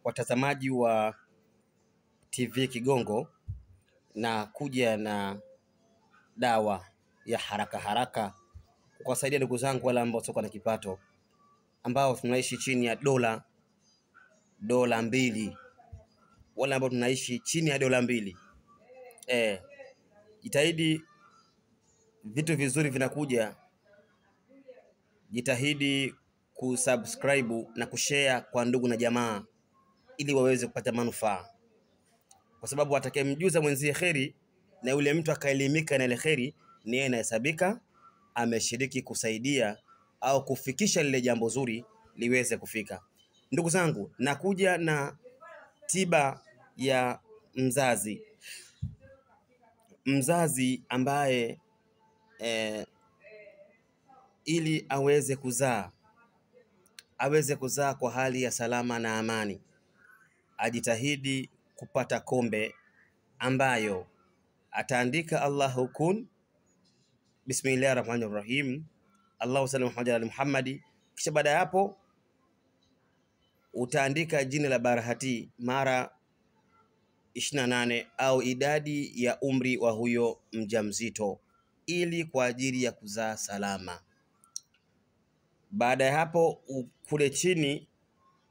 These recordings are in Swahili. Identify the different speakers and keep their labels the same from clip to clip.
Speaker 1: watazamaji wa TV Kigongo, na kuja na dawa ya haraka haraka kuwasaidia ndugu zangu wale ambao soko na kipato, ambao tunaishi chini ya dola mbili, wale ambao tunaishi chini ya dola mbili. Jitahidi, vitu vizuri vinakuja. Jitahidi kusubscribe na kushare kwa ndugu na jamaa ili waweze kupata manufaa, kwa sababu atakayemjuza mwenzie kheri na yule mtu akaelimika na ile kheri, ni yeye anahesabika ameshiriki kusaidia au kufikisha lile jambo zuri liweze kufika. Ndugu zangu, nakuja na tiba ya mzazi ambaye ili aweze kuzaa kwa hali ya salama na amani, ajitahidi kupata kombe ambayo ataandika Allahu kun, Bismillahirrahmanirrahim, Allahu salli Muhammad ala Muhammadi. Kisha baada ya hapo utaandika jina la Barahati mara 28 au idadi ya umri wa huyo mjamzito, ili kwa ajili ya kuzaa salama. Baada ya hapo kule chini,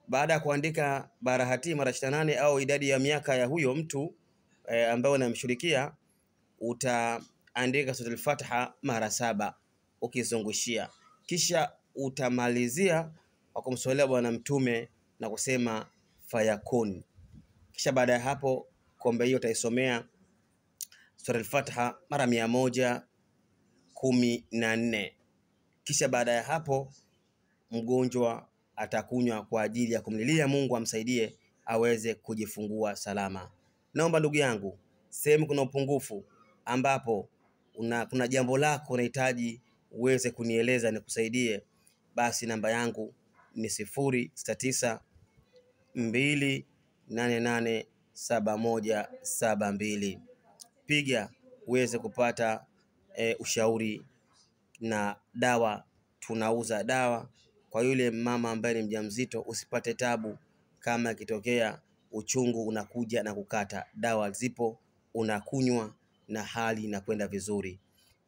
Speaker 1: baada ya kuandika Barahati mara 28 au idadi ya miaka ya huyo mtu ambaye unamshirikia, utaandika Suratul Fatiha mara 7 ukizungushia. Kisha utamalizia kwa kumswalia Bwana Mtume na kusema fayakun. Kisha baada ya hapo kombe hiyo utaisomea Suratul Fatiha mara 114. Kisha baada ya hapo mgonjwa atakunywa kwa ajili ya kumlilia Mungu amsaidie aweze kujifungua salama. Naomba ndugu yangu, sehemu kuna upungufu ambapo kuna jambo lako unahitaji uweze kunieleza nikusaidie, basi namba yangu ni 069 288 7172. Piga uweze kupata ushauri na dawa. Tunauza dawa kwa yule mama ambaye ni mjamzito. Usipate tabu kama ikitokea uchungu unakuja na kukata. Dawa zipo, unakunywa na hali inakwenda vizuri.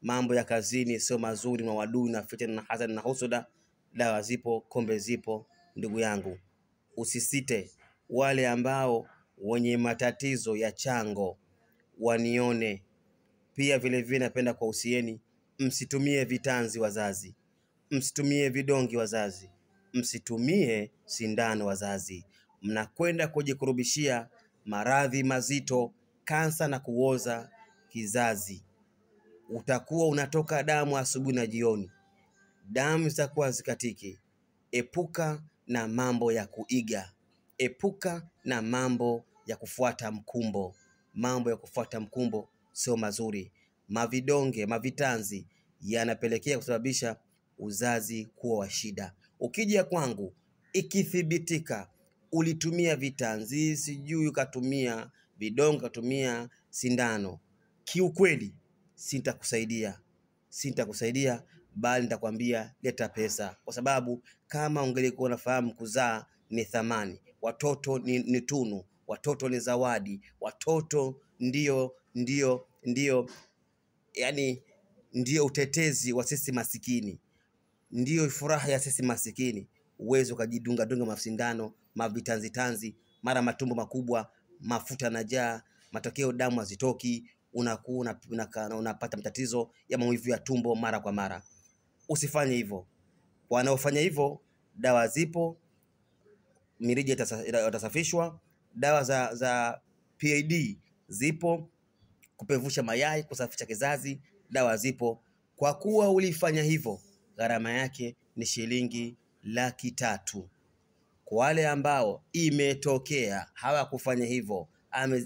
Speaker 1: Mambo ya kazini sio mazuri, na wadui na fitna na hasad na husuda, dawa zipo, kombe zipo. Ndugu yangu, usisite. Wale ambao wenye matatizo ya chango wanione. Pia vile vile napenda kwa usieni, msitumie vitanzi wazazi, msitumie vidongi wazazi, msitumie sindano wazazi. Mnakwenda kujikurubishia maradhi mazito, kansa na kuoza kizazi. Utakuwa unatoka damu asubuhi na jioni, damu zitakuwa zikatiki. Epuka na mambo ya kuiga, epuka na mambo ya kufuata mkumbo. Mambo ya kufuata mkumbo sio mazuri. Mavidonge, mavitanzi yanapelekea kusababisha uzazi kuwa wa shida. Ukija kwangu ikithibitika ulitumia vitanzi, sijui ukatumia vidonge, ukatumia sindano, kiukweli sitakusaidia, bali nitakwambia leta pesa, kwa sababu kama ungelikuwa unafahamu kuzaa ni thamani, watoto ni tunu, watoto ni zawadi, watoto ndio utetezi wa sisi masikini, ndio furaha ya sisi masikini. Uwezo ukajidunga mafindano, mavitanzi, mara matumbo makubwa, mafuta na jaa, matokeo damu hazitoki, unakuwa unapata matatizo ya maumivu ya tumbo mara kwa mara. Usifanye hivyo. Wanaofanya hivyo, dawa zipo, mirija itasafishwa, dawa za PID zipo, kupevusha mayai, kusafisha kizazi, dawa zipo. Kwa kuwa ulifanya hivyo, gharama yake ni shilingi 300,000. Kwa wale ambao imetokea hawakufanya hivyo,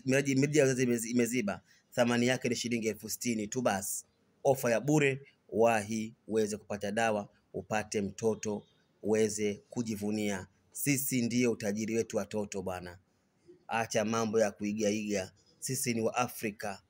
Speaker 1: mirija imeziba, thamani yake ni shilingi 60,000 tu basi. Ofa ya bure. Wahi uweze kupata dawa, upate mtoto, uweze kujivunia. Sisi ndiyo utajiri wetu watoto bwana. Acha mambo ya kuigaiga. Sisi ni wa Afrika.